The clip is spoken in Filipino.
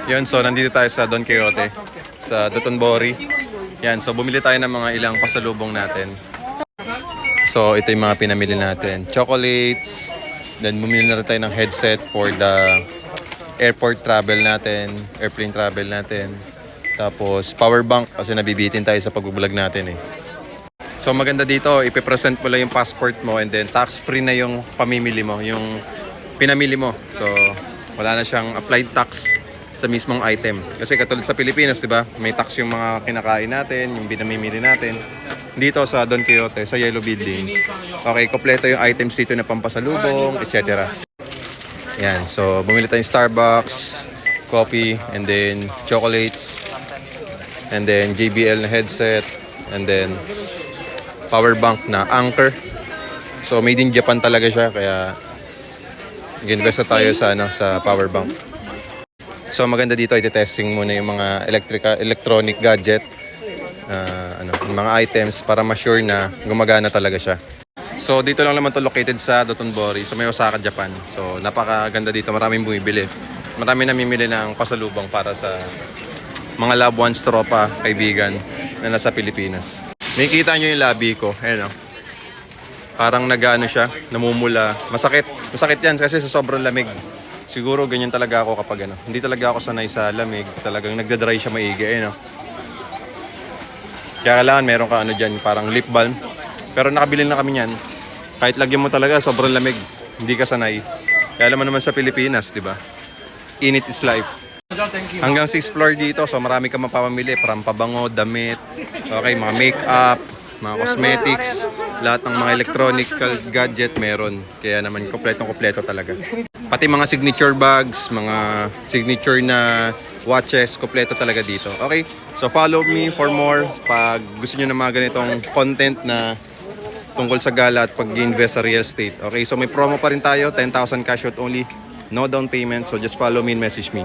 Yun, so nandito tayo sa Don Quixote, sa Dotonbori. Yan, so bumili tayo ng mga ilang pasalubong natin. So ito yung mga pinamili natin. Chocolates, then bumili na rin tayo ng headset for the airport travel natin, airplane travel natin. Tapos power bank kasi nabibitin tayo sa pag-vlog natin eh. So maganda dito, ipipresent mo lang yung passport mo and then tax-free na yung pamimili mo, yung pinamili mo. So wala na siyang applied tax sa mismong item. Kasi katulad sa Pilipinas, di ba? May tax yung mga kinakain natin, yung pinamimili natin. Dito sa Don Quixote, sa Yellow Building, okay, kompleto yung items dito na pampasalubong, etc. Yan, so bumili tayong Starbucks, coffee, and then chocolates, and then JBL na headset, and then power bank na Anker. So made in Japan talaga siya, kaya nag-invest na tayo sa, sa power bank. So maganda dito, iti-testing muna yung mga electronic gadget, yung mga items para ma-sure na gumagana talaga siya. So dito lang naman to located sa Dotonbori, sa may Osaka, Japan. So napakaganda dito, maraming bumibili. Marami namimili ng pasalubong para sa mga loved ones, tropa, kaibigan na nasa Pilipinas. May kita nyo yung labi ko, ayun o. Parang nag-ano siya, namumula. Masakit yan kasi sa sobrang lamig. Siguro ganyan talaga ako kapag ano. Hindi talaga ako sanay sa lamig. Talagang nagda-dry siya maigi. Eh, no? Kaya kailangan meron ka ano dyan, parang lip balm. Pero nakabili na kami yan. Kahit lagyan mo talaga, sobrang lamig. Hindi ka sanay. Kaya alam mo naman sa Pilipinas, di ba? Init is life. Hanggang 6th floor dito, so marami ka mapapamili. Parang pabango, damit, okay, mga makeup, mga cosmetics, lahat ng mga electronic gadget meron. Kaya naman kompletong-kompleto talaga. Pati mga signature bags, mga signature na watches, kompleto talaga dito. Okay? So follow me for more pag gusto niyo ng mga ganitong content na tungkol sa gala at pag-invest sa real estate. Okay? So may promo pa rin tayo, 10,000 cash out only, no down payment. So just follow me and message me.